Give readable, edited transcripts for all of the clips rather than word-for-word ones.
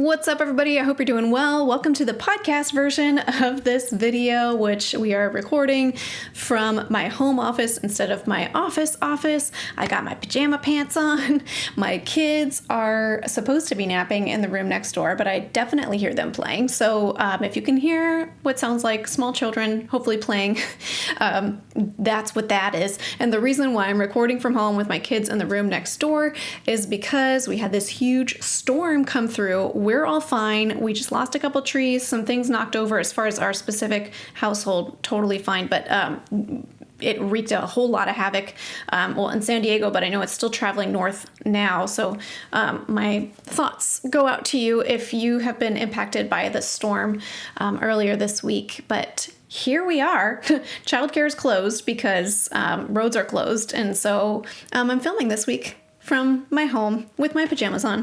What's up, everybody? I hope you're doing well. Welcome to the podcast version of this video, which we are recording from my home office instead of my office. I got my pajama pants on. My kids are supposed to be napping in the room next door, but I definitely hear them playing. So if you can hear what sounds like small children hopefully playing, that's what that is. And the reason why I'm recording from home with my kids in the room next door is because we had this huge storm come through. We're all fine. We just lost a couple trees, some things knocked over as far as our specific household, totally fine. But it wreaked a whole lot of havoc, in San Diego, but I know it's still traveling north now. So my thoughts go out to you if you have been impacted by the storm earlier this week. But here we are. Childcare is closed because roads are closed. And so I'm filming this week from my home with my pajamas on,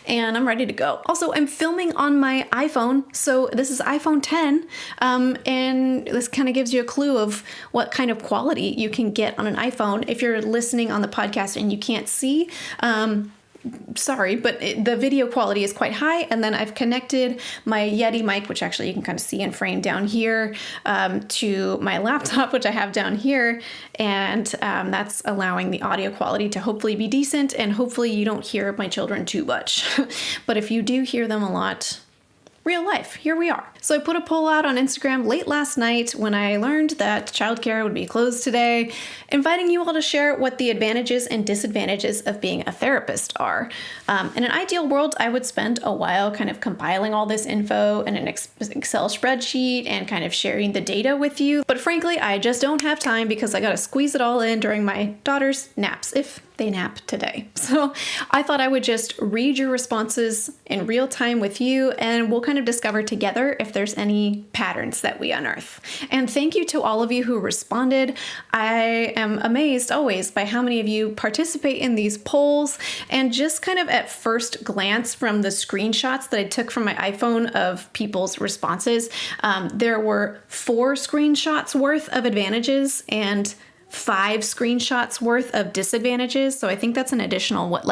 and I'm ready to go. Also, I'm filming on my iPhone, so this is iPhone 10, and this kind of gives you a clue of what kind of quality you can get on an iPhone. If you're listening on the podcast and you can't see, sorry, but the video quality is quite high. And then I've connected my Yeti mic, which actually you can kind of see in frame down here, to my laptop, which I have down here. And that's allowing the audio quality to hopefully be decent. And hopefully you don't hear my children too much. But if you do hear them a lot, real life, here we are. So I put a poll out on Instagram late last night when I learned that childcare would be closed today, inviting you all to share what the advantages and disadvantages of being a therapist are. In an ideal world, I would spend a while kind of compiling all this info in an Excel spreadsheet and kind of sharing the data with you. But frankly, I just don't have time because I got to squeeze it all in during my daughter's naps, if they nap today. So I thought I would just read your responses in real time with you, and we'll kind of discover together if there's any patterns that we unearth. And thank you to all of you who responded. I am amazed always by how many of you participate in these polls, and just kind of at first glance from the screenshots that I took from my iPhone of people's responses, there were 4 screenshots worth of advantages and 5 screenshots worth of disadvantages. So I think that's an additional,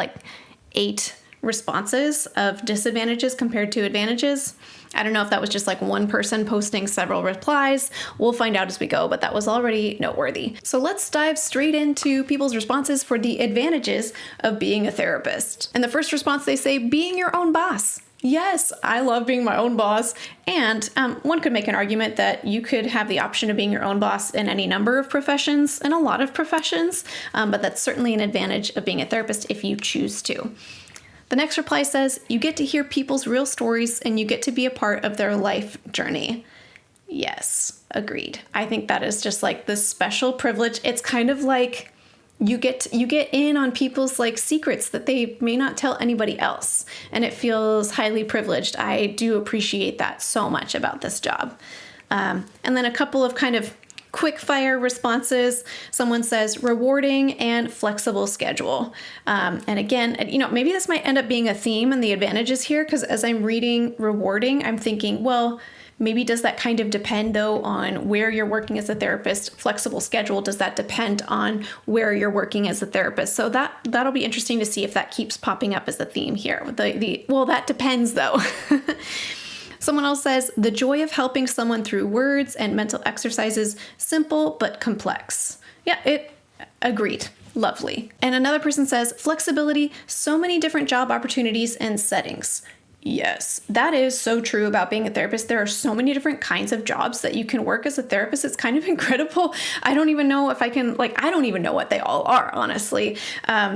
8 responses of disadvantages compared to advantages. I don't know if that was just like one person posting several replies. We'll find out as we go, but that was already noteworthy. So let's dive straight into people's responses for the advantages of being a therapist. And the first response, they say, being your own boss. Yes, I love being my own boss. And one could make an argument that you could have the option of being your own boss in any number of professions, in a lot of professions, but that's certainly an advantage of being a therapist if you choose to. The next reply says, you get to hear people's real stories and you get to be a part of their life journey. Yes, agreed. I think that is just like this special privilege. It's kind of like you get in on people's secrets that they may not tell anybody else. And it feels highly privileged. I do appreciate that so much about this job. And then a couple of kind of quick fire responses. Someone says rewarding and flexible schedule. And again, maybe this might end up being a theme in the advantages here, because as I'm reading rewarding, I'm thinking, well, maybe does that kind of depend though on where you're working as a therapist? Flexible schedule, does that depend on where you're working as a therapist? So that'll be interesting to see if that keeps popping up as a theme here. Well, that depends though. Someone else says, the joy of helping someone through words and mental exercises, simple but complex. Yeah, agreed. Lovely. And another person says, flexibility, so many different job opportunities and settings. Yes, that is so true about being a therapist. There are so many different kinds of jobs that you can work as a therapist. It's kind of incredible. I don't even know if I can, I don't even know what they all are, honestly.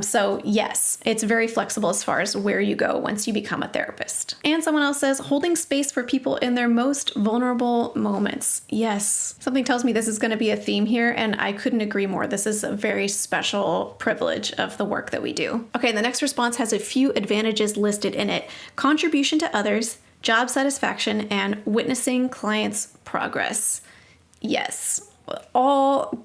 So yes, it's very flexible as far as where you go once you become a therapist. And someone else says, holding space for people in their most vulnerable moments. Yes, something tells me this is going to be a theme here, and I couldn't agree more. This is a very special privilege of the work that we do. Okay, the next response has a few advantages listed in it. Contribution to others, job satisfaction, and witnessing clients' progress. Yes, all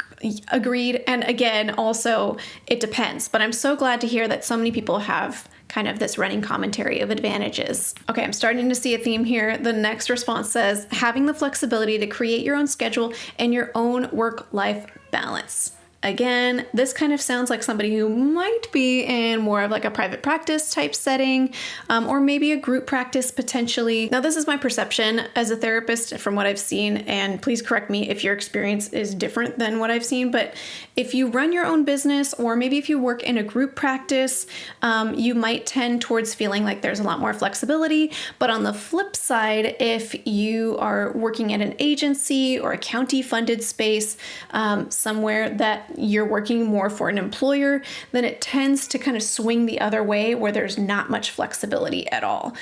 agreed. And again, also, it depends. But I'm so glad to hear that so many people have kind of this running commentary of advantages. Okay, I'm starting to see a theme here. The next response says, having the flexibility to create your own schedule and your own work-life balance. Again, this kind of sounds like somebody who might be in more of like a private practice type setting, or maybe a group practice potentially. Now, this is my perception as a therapist from what I've seen, and please correct me if your experience is different than what I've seen. But if you run your own business, or maybe if you work in a group practice, you might tend towards feeling like there's a lot more flexibility. But on the flip side, if you are working at an agency or a county funded space, somewhere that you're working more for an employer, then it tends to kind of swing the other way where there's not much flexibility at all.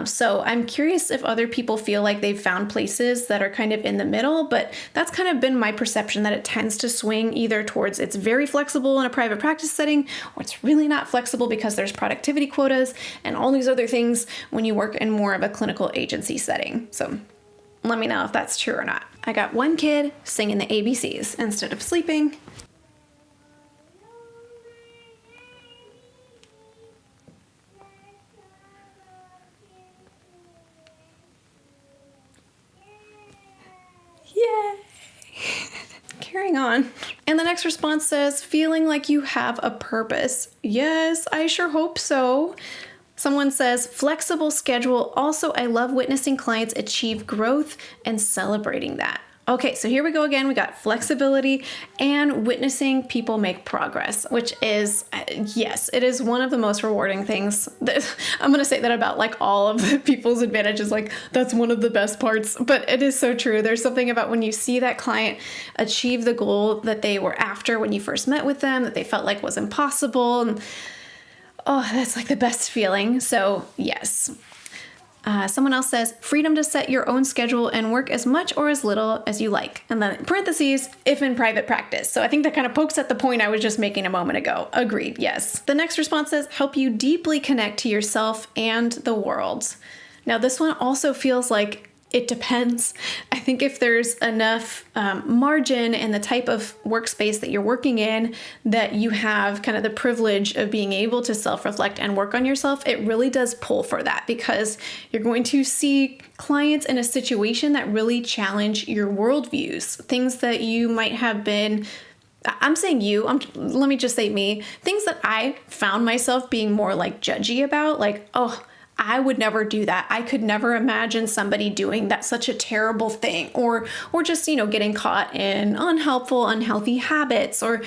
So I'm curious if other people feel like they've found places that are kind of in the middle, but that's kind of been my perception, that it tends to swing either towards it's very flexible in a private practice setting, or it's really not flexible because there's productivity quotas and all these other things when you work in more of a clinical agency setting. So let me know if that's true or not. I got one kid singing the ABCs instead of sleeping. Yay! Carrying on. And the next response says, feeling like you have a purpose. Yes, I sure hope so. Someone says, flexible schedule. Also, I love witnessing clients achieve growth and celebrating that. Okay, so here we go again. We got flexibility and witnessing people make progress, which is, yes, it is one of the most rewarding things. I'm going to say that about like all of the people's advantages, like that's one of the best parts, but it is so true. There's something about when you see that client achieve the goal that they were after when you first met with them, that they felt like was impossible. And, oh, that's like the best feeling. So yes. Someone else says, freedom to set your own schedule and work as much or as little as you like. And then in parentheses, if in private practice. So I think that kind of pokes at the point I was just making a moment ago. Agreed, yes. The next response says, help you deeply connect to yourself and the world. Now this one also feels like it depends. I think if there's enough margin in the type of workspace that you're working in, that you have kind of the privilege of being able to self-reflect and work on yourself, it really does pull for that, because you're going to see clients in a situation that really challenge your worldviews, things that you might have been I'm saying let me just say me, things that I found myself being more like judgy about, like, oh, I would never do that. I could never imagine somebody doing that, such a terrible thing, or just, getting caught in unhelpful, unhealthy habits, or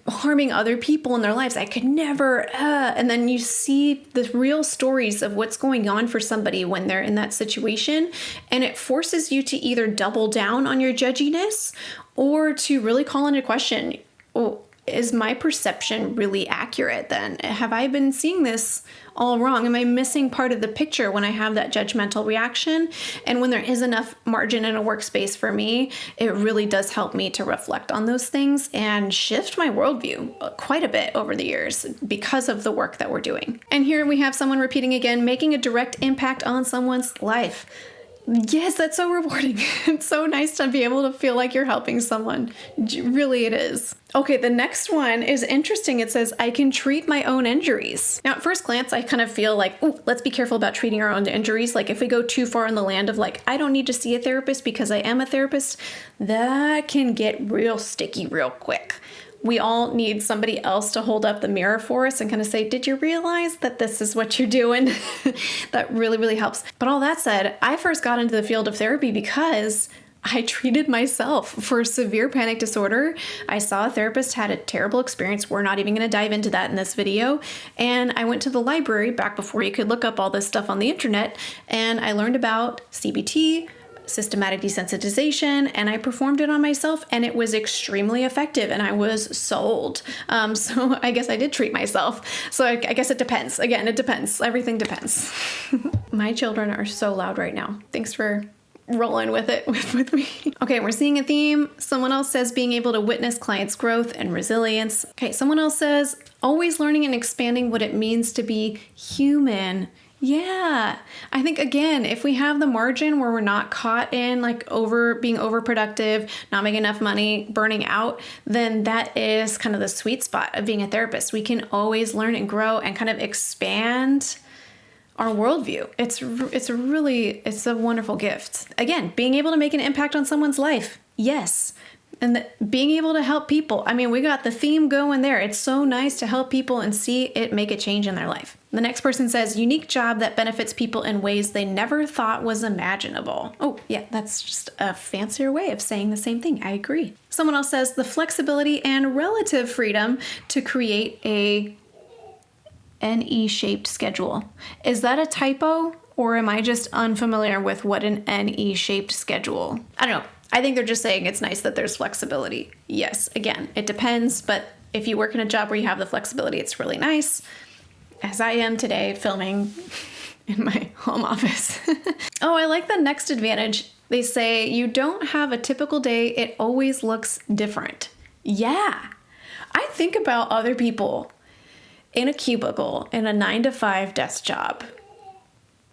harming other people in their lives. I could never, and then you see the real stories of what's going on for somebody when they're in that situation. And it forces you to either double down on your judginess or to really call into question, oh, is my perception really accurate then? Have I been seeing this all wrong? Am I missing part of the picture when I have that judgmental reaction? And when there is enough margin in a workspace for me, it really does help me to reflect on those things and shift my worldview quite a bit over the years because of the work that we're doing. And here we have someone repeating again, making a direct impact on someone's life. Yes, that's so rewarding. It's so nice to be able to feel like you're helping someone. Really, it is. Okay, the next one is interesting. It says, I can treat my own injuries. Now, at first glance, I kind of feel like, oh, let's be careful about treating our own injuries. Like if we go too far in the land of like, I don't need to see a therapist because I am a therapist, that can get real sticky real quick. We all need somebody else to hold up the mirror for us and kind of say, did you realize that this is what you're doing? That really, really helps. But all that said, I first got into the field of therapy because I treated myself for severe panic disorder. I saw a therapist, had a terrible experience. We're not even going to dive into that in this video. And I went to the library back before you could look up all this stuff on the internet. And I learned about CBT, systematic desensitization, and I performed it on myself, and it was extremely effective, and I was sold. So I guess I did treat myself. So I guess it depends. Again, it depends. Everything depends. My children are so loud right now. Thanks for rolling with it with me. Okay, we're seeing a theme. Someone else says being able to witness clients' growth and resilience. Okay, someone else says always learning and expanding what it means to be human. Yeah, I think again, if we have the margin where we're not caught in like being overproductive, not making enough money, burning out, then that is kind of the sweet spot of being a therapist. We can always learn and grow and kind of expand our worldview. It's a wonderful gift. Again, being able to make an impact on someone's life. Yes. And being able to help people. I mean, we got the theme going there. It's so nice to help people and see it make a change in their life. The next person says, unique job that benefits people in ways they never thought was imaginable. Oh, yeah, that's just a fancier way of saying the same thing. I agree. Someone else says, the flexibility and relative freedom to create a NE-shaped schedule. Is that a typo, or am I just unfamiliar with what an NE-shaped schedule? I don't know. I think they're just saying it's nice that there's flexibility. Yes, again, it depends, but if you work in a job where you have the flexibility, it's really nice, as I am today filming in my home office. Oh, I like the next advantage. They say, you don't have a typical day, it always looks different. Yeah, I think about other people in a cubicle in a 9-to-5 desk job,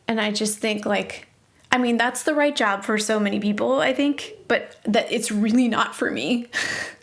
and I just think like, I mean, that's the right job for so many people, I think, but that it's really not for me.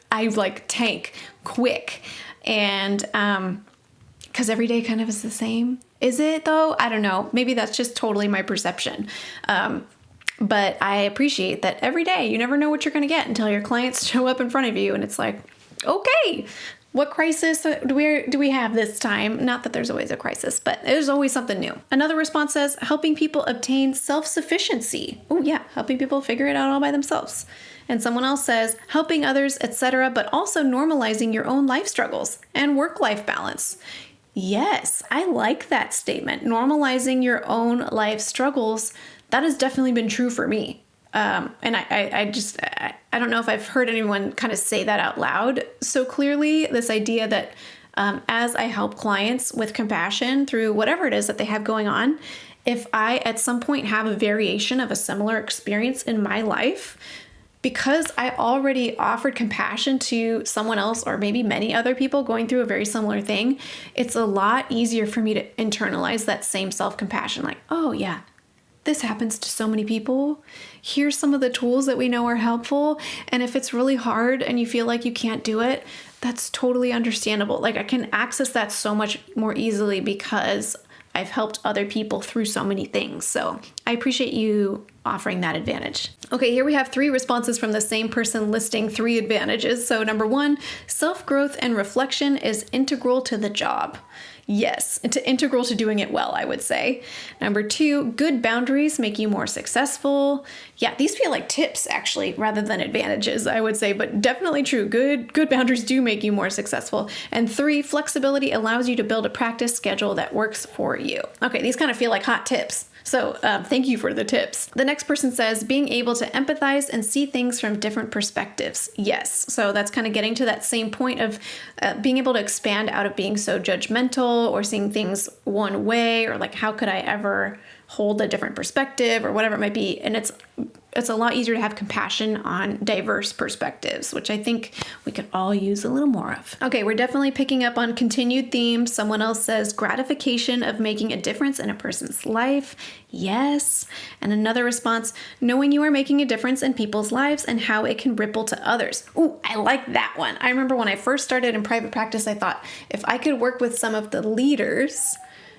I like tank quick, and because every day kind of is the same. Is it though? I don't know. Maybe that's just totally my perception. But I appreciate that every day you never know what you're going to get until your clients show up in front of you, and it's like, okay, what crisis do we have this time? Not that there's always a crisis, but there's always something new. Another response says, helping people obtain self-sufficiency. Oh yeah, helping people figure it out all by themselves. And someone else says, helping others, etc., but also normalizing your own life struggles and work-life balance. Yes, I like that statement. Normalizing your own life struggles. That has definitely been true for me. And I don't know if I've heard anyone kind of say that out loud so clearly, this idea that as I help clients with compassion through whatever it is that they have going on, if I at some point have a variation of a similar experience in my life, because I already offered compassion to someone else or maybe many other people going through a very similar thing, it's a lot easier for me to internalize that same self-compassion. Like, oh yeah, this happens to so many people. Here's some of the tools that we know are helpful. And if it's really hard and you feel like you can't do it, that's totally understandable. Like I can access that so much more easily because I've helped other people through so many things. So I appreciate you offering that advantage. Okay, here we have 3 responses from the same person listing 3 advantages. So number 1, self-growth and reflection is integral to the job. Yes, integral to doing it well, I would say. Number 2, good boundaries make you more successful. Yeah, these feel like tips actually, rather than advantages, I would say, but definitely true. Good boundaries do make you more successful. And 3, flexibility allows you to build a practice schedule that works for you. Okay, these kind of feel like hot tips. So thank you for the tips. The next person says, being able to empathize and see things from different perspectives. Yes. So that's kind of getting to that same point of being able to expand out of being so judgmental or seeing things one way, or like, how could I ever hold a different perspective or whatever it might be. And it's a lot easier to have compassion on diverse perspectives, which I think we could all use a little more of. Okay, we're definitely picking up on continued themes. Someone else says gratification of making a difference in a person's life. Yes. And another response, knowing you are making a difference in people's lives and how it can ripple to others. Ooh, I like that one. I remember when I first started in private practice, I thought if I could work with some of the leaders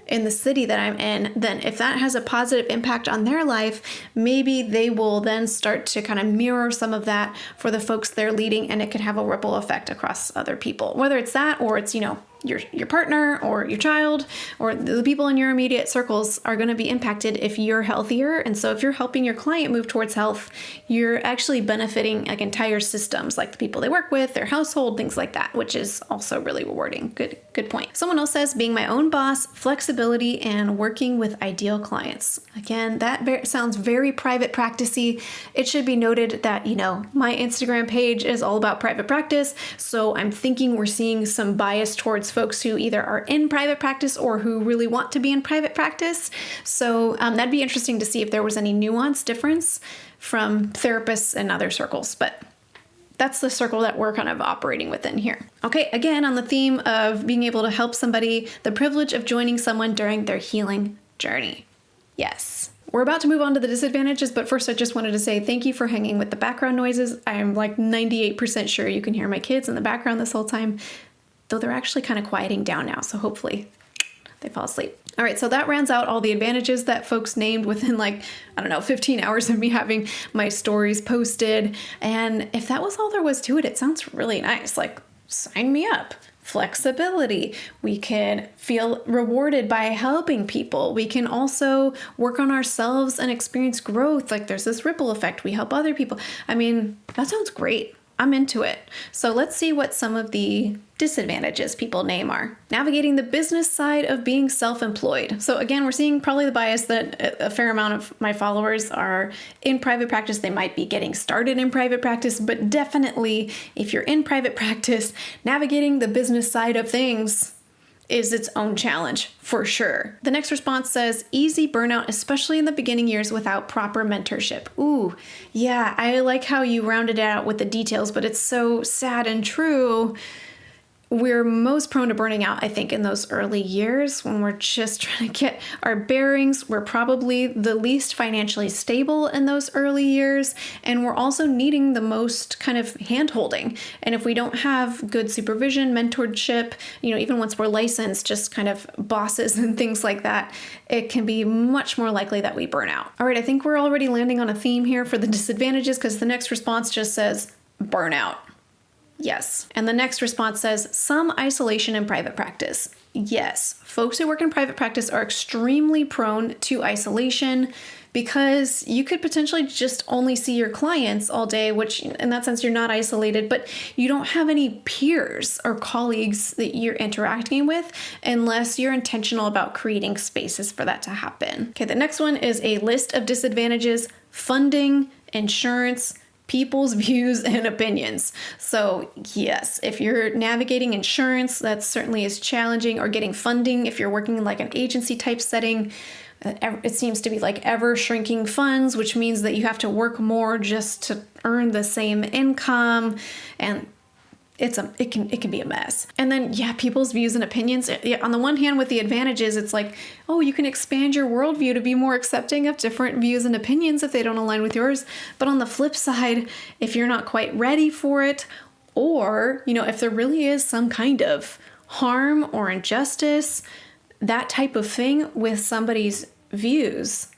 in the city that I'm in, then if that has a positive impact on their life, maybe they will then start to kind of mirror some of that for the folks they're leading, and it could have a ripple effect across other people. Whether it's that or it's, your partner or your child or the people in your immediate circles are going to be impacted if you're healthier. And so if you're helping your client move towards health, you're actually benefiting like entire systems, like the people they work with, their household, things like that, which is also really rewarding. Good point. Someone else says being my own boss, flexibility, and working with ideal clients. Again, that sounds very private practice-y. It should be noted that, my Instagram page is all about private practice. So I'm thinking we're seeing some bias towards folks who either are in private practice or who really want to be in private practice. So that'd be interesting to see if there was any nuance difference from therapists and other circles, but that's the circle that we're kind of operating within here. Okay, again, on the theme of being able to help somebody, the privilege of joining someone during their healing journey. Yes. We're about to move on to the disadvantages, but first I just wanted to say thank you for hanging with the background noises. I'm like 98% sure you can hear my kids in the background this whole time, though they're actually kind of quieting down now, so hopefully they fall asleep. All right, so that rounds out all the advantages that folks named within 15 hours of me having my stories posted. And if that was all there was to it, it sounds really nice. Like, sign me up. Flexibility. We can feel rewarded by helping people. We can also work on ourselves and experience growth. Like, there's this ripple effect. We help other people. I mean, that sounds great. I'm into it. So let's see what some of the disadvantages people name are. Navigating the business side of being self-employed. So again, we're seeing probably the bias that a fair amount of my followers are in private practice. They might be getting started in private practice, but definitely if you're in private practice, navigating the business side of things is its own challenge for sure. The next response says easy burnout, especially in the beginning years without proper mentorship. Ooh, yeah, I like how you rounded it out with the details, but it's so sad and true. We're most prone to burning out, I think, in those early years when we're just trying to get our bearings. We're probably the least financially stable in those early years, and we're also needing the most kind of hand-holding. And if we don't have good supervision, mentorship, even once we're licensed, just kind of bosses and things like that, it can be much more likely that we burn out. All right, I think we're already landing on a theme here for the disadvantages because the next response just says burnout. Yes. And the next response says some isolation in private practice. Yes. Folks who work in private practice are extremely prone to isolation because you could potentially just only see your clients all day, which in that sense, you're not isolated, but you don't have any peers or colleagues that you're interacting with unless you're intentional about creating spaces for that to happen. Okay, the next one is a list of disadvantages: funding, insurance, people's views and opinions. So yes, if you're navigating insurance, that certainly is challenging, or getting funding if you're working in like an agency type setting. It seems to be like ever shrinking funds, which means that you have to work more just to earn the same income, and it can be a mess. And then, people's views and opinions. On the one hand, with the advantages, it's like, oh, you can expand your worldview to be more accepting of different views and opinions if they don't align with yours. But on the flip side, if you're not quite ready for it, or, if there really is some kind of harm or injustice, that type of thing with somebody's views,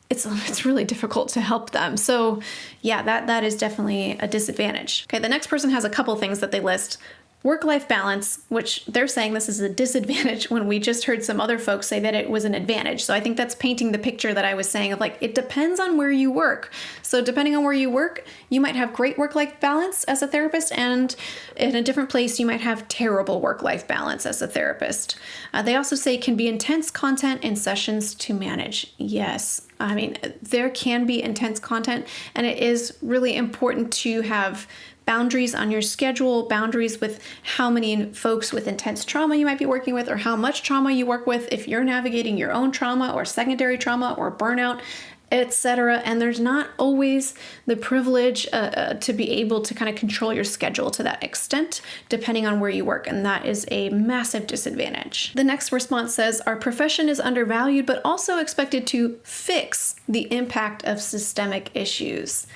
it's really difficult to help them. So that is definitely a disadvantage. Okay, the next person has a couple things that they list. Work-life balance, which they're saying this is a disadvantage when we just heard some other folks say that it was an advantage. So I think that's painting the picture that I was saying of like, it depends on where you work. So depending on where you work, you might have great work-life balance as a therapist, and in a different place, you might have terrible work-life balance as a therapist. They also say it can be intense content and sessions to manage. Yes. I mean, there can be intense content, and it is really important to have boundaries on your schedule, boundaries with how many folks with intense trauma you might be working with, or how much trauma you work with if you're navigating your own trauma or secondary trauma or burnout, etc. And there's not always the privilege to be able to kind of control your schedule to that extent, depending on where you work. And that is a massive disadvantage. The next response says, our profession is undervalued, but also expected to fix the impact of systemic issues.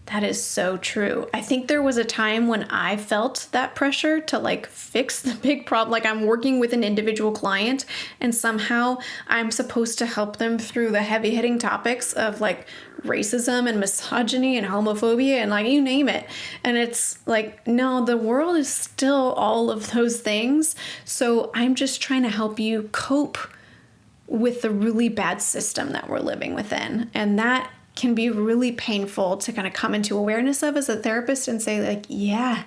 That is so true. I think there was a time when I felt that pressure to like fix the big problem. Like I'm working with an individual client and somehow I'm supposed to help them through the heavy hitting topics of like racism and misogyny and homophobia and like you name it. And it's like, no, the world is still all of those things. So I'm just trying to help you cope with the really bad system that we're living within. And that can be really painful to kind of come into awareness of as a therapist and say like, yeah,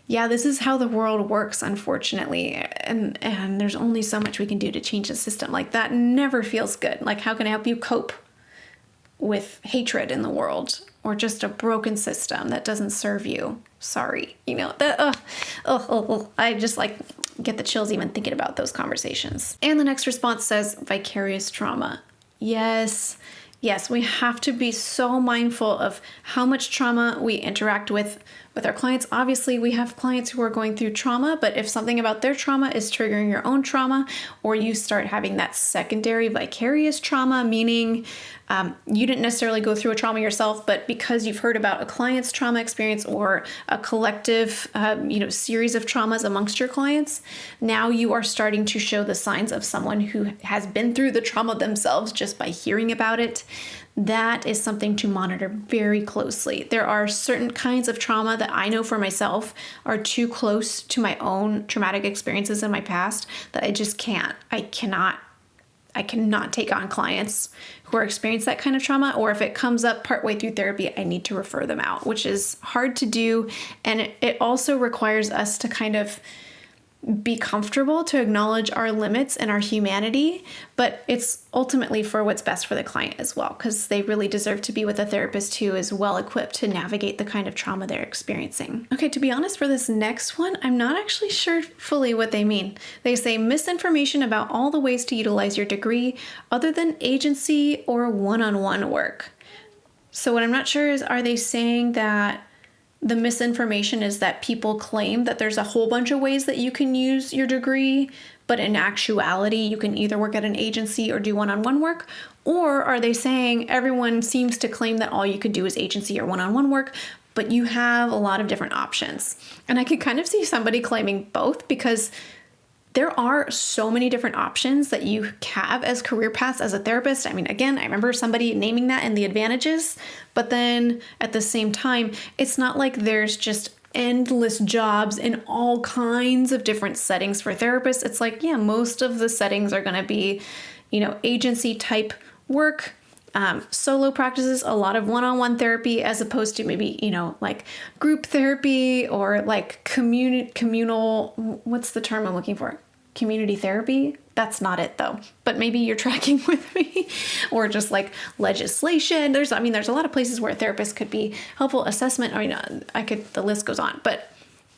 this is how the world works, unfortunately. And there's only so much we can do to change the system. Like that never feels good. Like how can I help you cope with hatred in the world or just a broken system that doesn't serve you? Sorry. I just like get the chills even thinking about those conversations. And the next response says vicarious trauma. Yes, we have to be so mindful of how much trauma we interact with With our clients, obviously, we have clients who are going through trauma, but if something about their trauma is triggering your own trauma, or you start having that secondary vicarious trauma, meaning you didn't necessarily go through a trauma yourself, but because you've heard about a client's trauma experience or a collective, series of traumas amongst your clients, now you are starting to show the signs of someone who has been through the trauma themselves just by hearing about it. That is something to monitor very closely. There are certain kinds of trauma that I know for myself are too close to my own traumatic experiences in my past that I just can't. I cannot take on clients who are experiencing that kind of trauma, or if it comes up partway through therapy, I need to refer them out, which is hard to do. And it also requires us to kind of be comfortable to acknowledge our limits and our humanity, but it's ultimately for what's best for the client as well, because they really deserve to be with a therapist who is well equipped to navigate the kind of trauma they're experiencing. Okay, to be honest, for this next one, I'm not actually sure fully what they mean. They say misinformation about all the ways to utilize your degree other than agency or one-on-one work. So what I'm not sure is, are they saying that the misinformation is that people claim that there's a whole bunch of ways that you can use your degree, but in actuality, you can either work at an agency or do one-on-one work? Or are they saying everyone seems to claim that all you could do is agency or one-on-one work, but you have a lot of different options? And I could kind of see somebody claiming both, because there are so many different options that you have as career paths as a therapist. I mean, again, I remember somebody naming that in the advantages, but then at the same time, it's not like there's just endless jobs in all kinds of different settings for therapists. It's like, yeah, most of the settings are going to be, agency type work, solo practices, a lot of one-on-one therapy, as opposed to maybe, like group therapy or like communal, what's the term I'm looking for? Community therapy? That's not it though, but maybe you're tracking with me. Or just like legislation. There's a lot of places where a therapist could be helpful. Assessment, the list goes on, but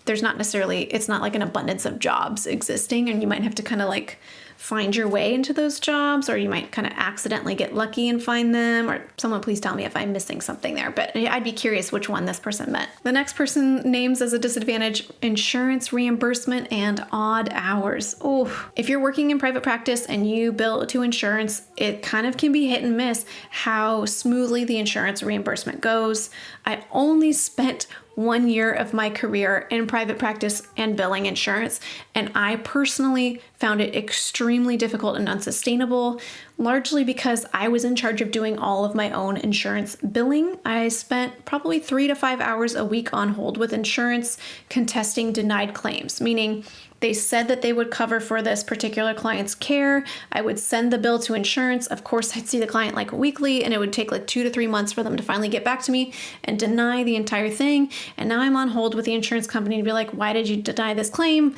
there's not necessarily, it's not like an abundance of jobs existing, and you might have to kind of like find your way into those jobs, or you might kind of accidentally get lucky and find them, or someone please tell me if I'm missing something there, but I'd be curious which one this person meant. The next person names as a disadvantage insurance reimbursement and odd hours. Oh, if you're working in private practice and you bill to insurance, it kind of can be hit and miss how smoothly the insurance reimbursement goes. I only spent 1 year of my career in private practice and billing insurance, and I personally found it extremely difficult and unsustainable, largely because I was in charge of doing all of my own insurance billing. I spent probably 3 to 5 hours a week on hold with insurance contesting denied claims, meaning they said that they would cover for this particular client's care. I would send the bill to insurance. Of course, I'd see the client like weekly, and it would take like 2 to 3 months for them to finally get back to me and deny the entire thing. And now I'm on hold with the insurance company to be like, why did you deny this claim?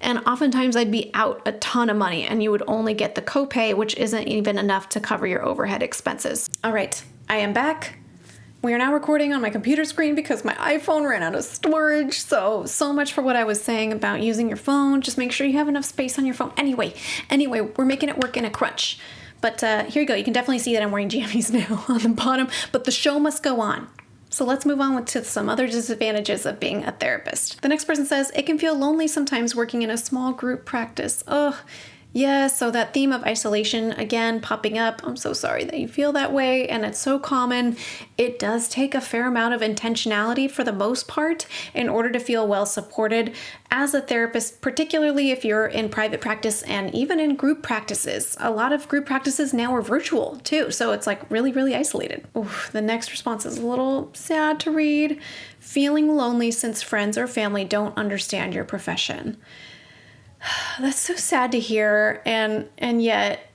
And oftentimes I'd be out a ton of money, and you would only get the copay, which isn't even enough to cover your overhead expenses. All right, I am back. We are now recording on my computer screen because my iPhone ran out of storage. So much for what I was saying about using your phone. Just make sure you have enough space on your phone. Anyway, we're making it work in a crunch. But here you go. You can definitely see that I'm wearing jammies now on the bottom, but the show must go on. So let's move on to some other disadvantages of being a therapist. The next person says, it can feel lonely sometimes working in a small group practice. Ugh. Yeah, so that theme of isolation, again, popping up. I'm so sorry that you feel that way, and it's so common. It does take a fair amount of intentionality for the most part in order to feel well supported as a therapist, particularly if you're in private practice and even in group practices. A lot of group practices now are virtual too, so it's like really, really isolated. Oof, the next response is a little sad to read. Feeling lonely since friends or family don't understand your profession. That's so sad to hear, and yet,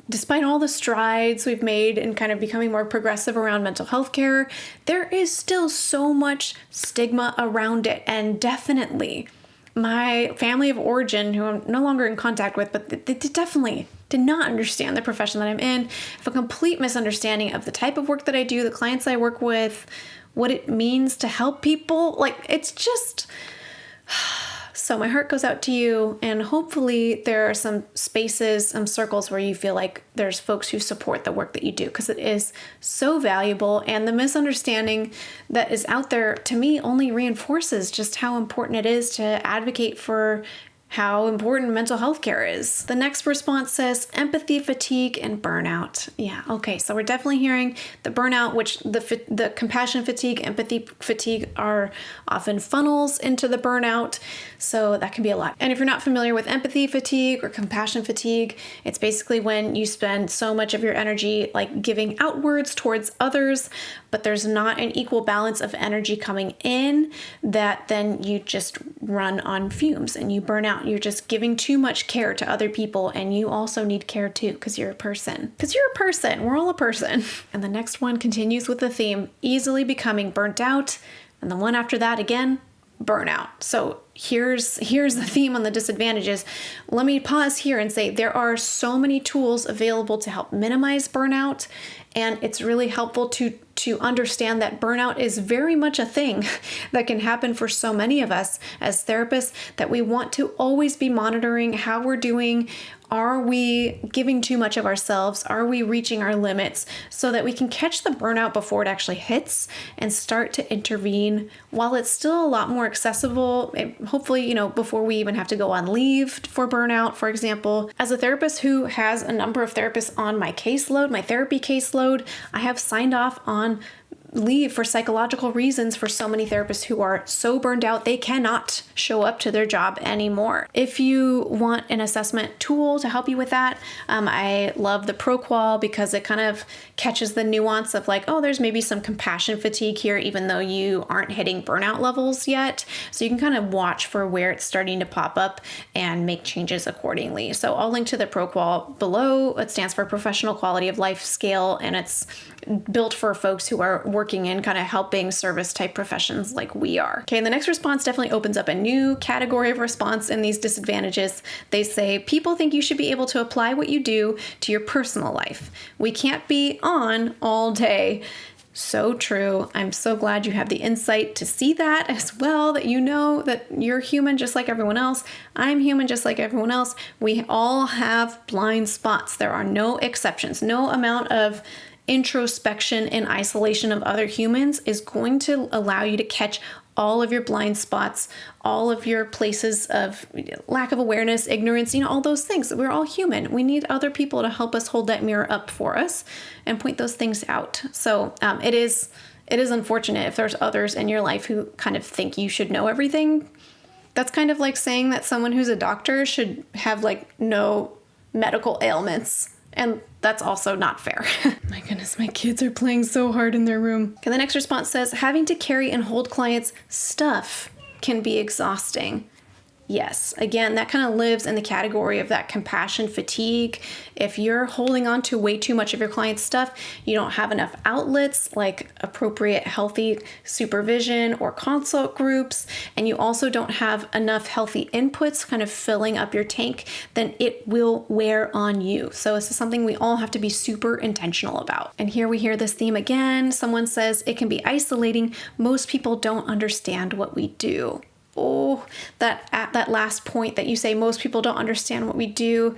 despite all the strides we've made in kind of becoming more progressive around mental health care, there is still so much stigma around it, and definitely my family of origin, who I'm no longer in contact with, but they definitely did not understand the profession that I'm in, have a complete misunderstanding of the type of work that I do, the clients I work with, what it means to help people. Like, it's just So my heart goes out to you, and hopefully there are some spaces, some circles where you feel like there's folks who support the work that you do, because it is so valuable. And the misunderstanding that is out there, to me, only reinforces just how important it is to advocate for how important mental health care is. The next response says empathy fatigue and burnout. Yeah, okay, so we're definitely hearing the burnout, which the compassion fatigue, empathy fatigue are often funnels into the burnout. So that can be a lot. And if you're not familiar with empathy fatigue or compassion fatigue, it's basically when you spend so much of your energy like giving outwards towards others, but there's not an equal balance of energy coming in, that then you just run on fumes and you burn out. You're just giving too much care to other people, and you also need care too, because you're a person. Because you're a person. We're all a person. And the next one continues with the theme, easily becoming burnt out. And the one after that again, burnout. So here's the theme on the disadvantages. Let me pause here and say there are so many tools available to help minimize burnout, and it's really helpful to understand that burnout is very much a thing that can happen for so many of us as therapists, that we want to always be monitoring how we're doing. Are we giving too much of ourselves? Are we reaching our limits, so that we can catch the burnout before it actually hits and start to intervene while it's still a lot more accessible? Hopefully, before we even have to go on leave for burnout, for example. As a therapist who has a number of therapists on my caseload, my therapy caseload, I have signed off on leave for psychological reasons for so many therapists who are so burned out they cannot show up to their job anymore. If you want an assessment tool to help you with that, I love the ProQOL, because it kind of catches the nuance of like, oh, there's maybe some compassion fatigue here, even though you aren't hitting burnout levels yet. So you can kind of watch for where it's starting to pop up and make changes accordingly. So I'll link to the ProQOL below. It stands for Professional Quality of Life Scale, and it's built for folks who are working in kind of helping service type professions like we are. Okay, and the next response definitely opens up a new category of response in these disadvantages. They say, people think you should be able to apply what you do to your personal life. We can't be on all day. So true. I'm so glad you have the insight to see that as well, that you know that you're human just like everyone else. I'm human just like everyone else. We all have blind spots. There are no exceptions. No amount of introspection and isolation of other humans is going to allow you to catch all of your blind spots, all of your places of lack of awareness, ignorance, all those things. We're all human. We need other people to help us hold that mirror up for us and point those things out. So it is unfortunate if there's others in your life who kind of think you should know everything. That's kind of like saying that someone who's a doctor should have like no medical ailments. And that's also not fair. My goodness, my kids are playing so hard in their room. Okay, the next response says, having to carry and hold clients' stuff can be exhausting. Yes, again, that kind of lives in the category of that compassion fatigue. If you're holding on to way too much of your client's stuff, you don't have enough outlets like appropriate healthy supervision or consult groups, and you also don't have enough healthy inputs kind of filling up your tank, then it will wear on you. So this is something we all have to be super intentional about. And here we hear this theme again. Someone says it can be isolating. Most people don't understand what we do. Oh, that last point that you say, most people don't understand what we do,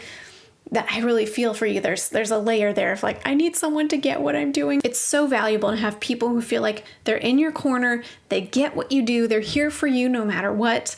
that I really feel for you. There's a layer there of like, I need someone to get what I'm doing. It's so valuable to have people who feel like they're in your corner, they get what you do, they're here for you no matter what.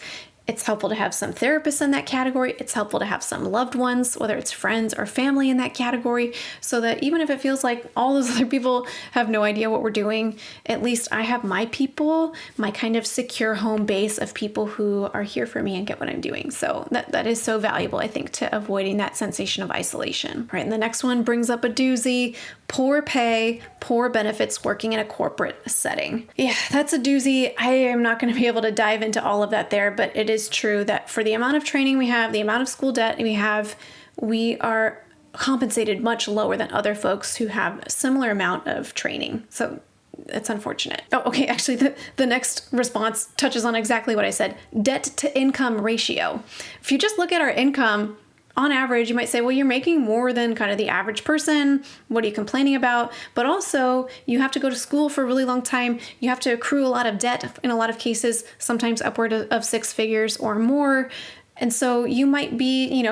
It's helpful to have some therapists in that category. It's helpful to have some loved ones, whether it's friends or family in that category, so that even if it feels like all those other people have no idea what we're doing, at least I have my people, my kind of secure home base of people who are here for me and get what I'm doing. So that is so valuable, I think, to avoiding that sensation of isolation. All right, and the next one brings up a doozy: poor pay, poor benefits working in a corporate setting. Yeah, that's a doozy. I am not going to be able to dive into all of that there, but it is true that for the amount of training we have, the amount of school debt we have, we are compensated much lower than other folks who have a similar amount of training. So it's unfortunate. Oh, okay. Actually, the next response touches on exactly what I said. Debt to income ratio. If you just look at our income, on average, you might say, well, you're making more than kind of the average person. What are you complaining about? But also, you have to go to school for a really long time. You have to accrue a lot of debt in a lot of cases, sometimes upward of 6 figures or more. And so you might be,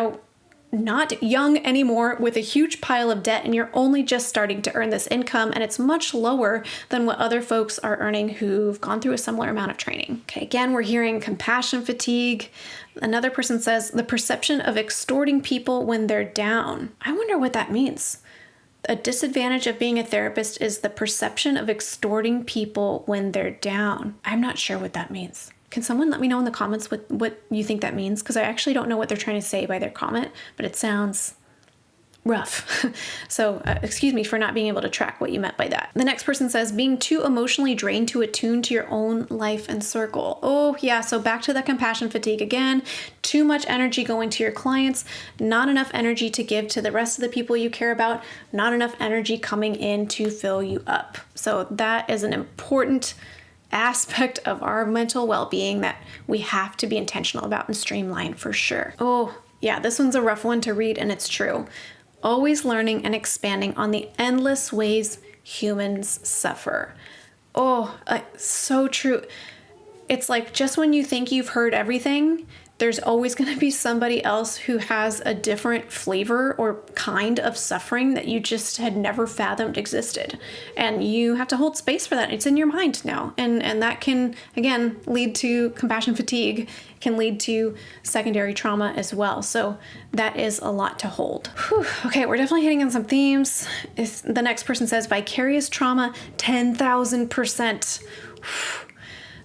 not young anymore with a huge pile of debt, and you're only just starting to earn this income, and it's much lower than what other folks are earning who've gone through a similar amount of training. Okay, again, we're hearing compassion fatigue. Another person says the perception of extorting people when they're down. I wonder what that means. A disadvantage of being a therapist is the perception of extorting people when they're down. I'm not sure what that means. Can someone let me know in the comments what you think that means? Because I actually don't know what they're trying to say by their comment, but it sounds rough. So excuse me for not being able to track what you meant by that. The next person says being too emotionally drained to attune to your own life and circle. Oh yeah, so back to the compassion fatigue again. Too much energy going to your clients, not enough energy to give to the rest of the people you care about, not enough energy coming in to fill you up. So that is an important aspect of our mental well-being that we have to be intentional about and streamline for sure. Oh, yeah, this one's a rough one to read, and it's true. Always learning and expanding on the endless ways humans suffer. Oh, so true. It's like just when you think you've heard everything, there's always going to be somebody else who has a different flavor or kind of suffering that you just had never fathomed existed. And you have to hold space for that. It's in your mind now. And that can, again, lead to compassion fatigue, can lead to secondary trauma as well. So that is a lot to hold. Whew. Okay, we're definitely hitting on some themes. The next person says vicarious trauma, 10,000%.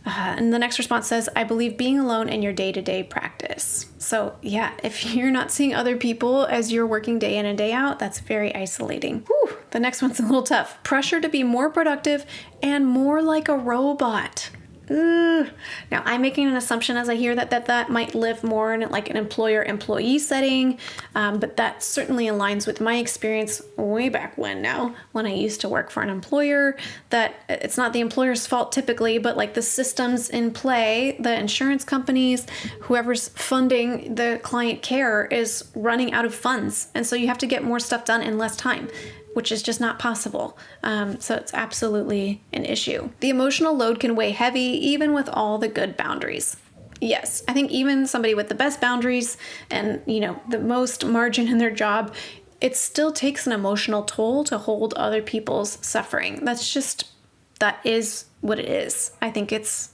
And the next response says, I believe being alone in your day-to-day practice. So yeah, if you're not seeing other people as you're working day in and day out, that's very isolating. Whew. The next one's a little tough. Pressure to be more productive and more like a robot. Now, I'm making an assumption as I hear that might live more in like an employer-employee setting, but that certainly aligns with my experience way back when I used to work for an employer, that it's not the employer's fault typically, but like the systems in play, the insurance companies, whoever's funding the client care is running out of funds. And so you have to get more stuff done in less time, which is just not possible. So it's absolutely an issue. The emotional load can weigh heavy even with all the good boundaries. Yes, I think even somebody with the best boundaries and, the most margin in their job, it still takes an emotional toll to hold other people's suffering. That is what it is. I think it's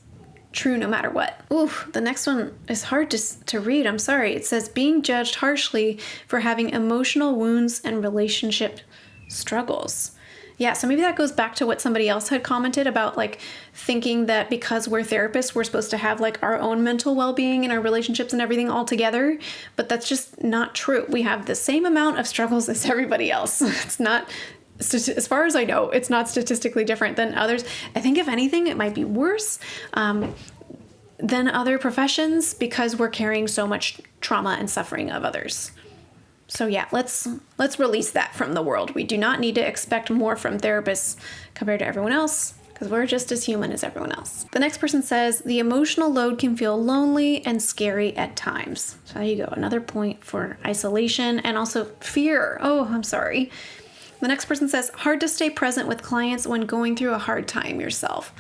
true no matter what. Ooh, the next one is hard to read. I'm sorry. It says being judged harshly for having emotional wounds and relationship struggles. Yeah, so maybe that goes back to what somebody else had commented about, like thinking that because we're therapists, we're supposed to have like our own mental well-being and our relationships and everything all together, but that's just not true. We have the same amount of struggles as everybody else. It's not, as far as I know, it's not statistically different than others. I think if anything, it might be worse than other professions because we're carrying so much trauma and suffering of others. So yeah, let's release that from the world. We do not need to expect more from therapists compared to everyone else because we're just as human as everyone else. The next person says, the emotional load can feel lonely and scary at times. So there you go. Another point for isolation and also fear. Oh, I'm sorry. The next person says, hard to stay present with clients when going through a hard time yourself.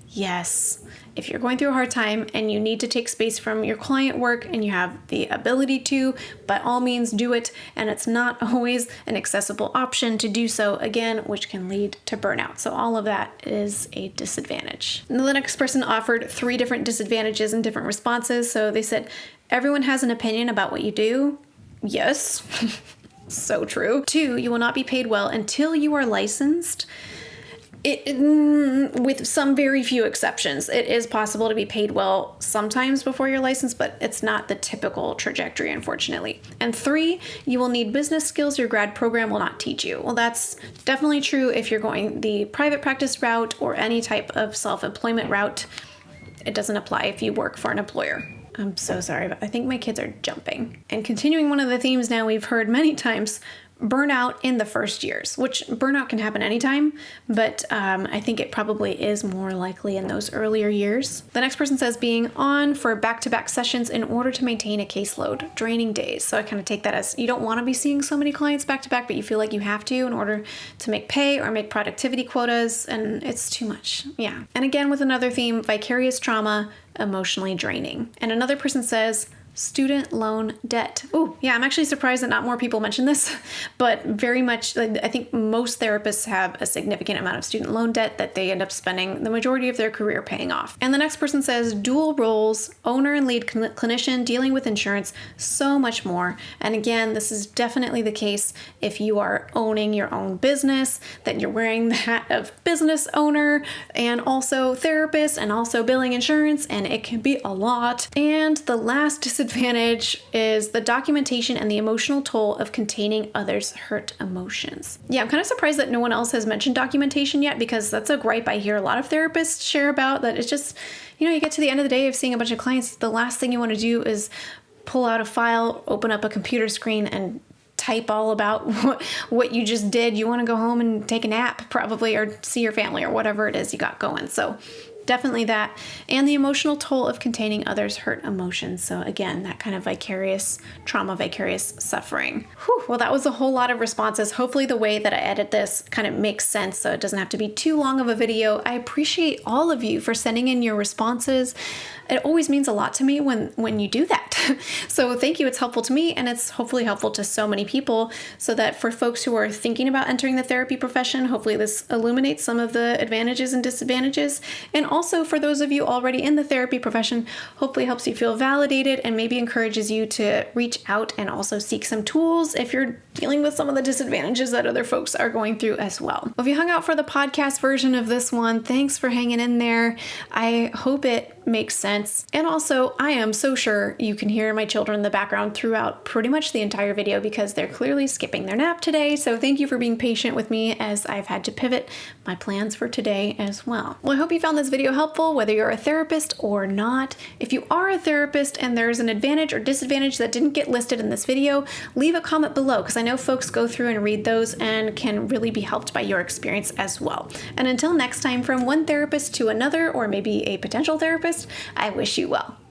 Yes. If you're going through a hard time and you need to take space from your client work and you have the ability to, by all means do it. And it's not always an accessible option to do so, again, which can lead to burnout. So all of that is a disadvantage. And the next person offered 3 different disadvantages and different responses. So they said, everyone has an opinion about what you do. Yes, so true. 2, you will not be paid well until you are licensed. With some very few exceptions, it is possible to be paid well sometimes before you're licensed, but it's not the typical trajectory, unfortunately. And 3, you will need business skills your grad program will not teach you. Well, that's definitely true if you're going the private practice route or any type of self-employment route. It doesn't apply if you work for an employer. I'm so sorry, but I think my kids are jumping. And continuing one of the themes now we've heard many times, burnout in the first years, which burnout can happen anytime, but I think it probably is more likely in those earlier years. The next person says being on for back-to-back sessions in order to maintain a caseload, draining days. So I kind of take that as you don't want to be seeing so many clients back-to-back, but you feel like you have to in order to make pay or make productivity quotas, and it's too much. Yeah. And again, with another theme, vicarious trauma, emotionally draining. And another person says, student loan debt. Oh, yeah, I'm actually surprised that not more people mention this, but very much, I think most therapists have a significant amount of student loan debt that they end up spending the majority of their career paying off. And the next person says dual roles, owner and lead clinician, dealing with insurance, so much more. And again, this is definitely the case if you are owning your own business, that you're wearing the hat of business owner and also therapist and also billing insurance, and it can be a lot. And the last disadvantage is the documentation and the emotional toll of containing others' hurt emotions. Yeah, I'm kind of surprised that no one else has mentioned documentation yet, because that's a gripe I hear a lot of therapists share about, that it's just, you get to the end of the day of seeing a bunch of clients, the last thing you want to do is pull out a file, open up a computer screen, and type all about what you just did. You want to go home and take a nap probably, or see your family or whatever it is you got going. So definitely that. And the emotional toll of containing others' hurt emotions. So again, that kind of vicarious trauma, vicarious suffering. Whew, well, that was a whole lot of responses. Hopefully the way that I edit this kind of makes sense so it doesn't have to be too long of a video. I appreciate all of you for sending in your responses. It always means a lot to me when you do that. So thank you. It's helpful to me, and it's hopefully helpful to so many people, so that for folks who are thinking about entering the therapy profession, hopefully this illuminates some of the advantages and disadvantages. And also for those of you already in the therapy profession, hopefully helps you feel validated and maybe encourages you to reach out and also seek some tools if you're dealing with some of the disadvantages that other folks are going through as well. If you hung out for the podcast version of this one, thanks for hanging in there. I hope it makes sense. And also, I am so sure you can hear my children in the background throughout pretty much the entire video, because they're clearly skipping their nap today. So thank you for being patient with me as I've had to pivot my plans for today as well. Well, I hope you found this video helpful, whether you're a therapist or not. If you are a therapist and there's an advantage or disadvantage that didn't get listed in this video, leave a comment below, because I know folks go through and read those and can really be helped by your experience as well. And until next time, from one therapist to another, or maybe a potential therapist, I wish you well.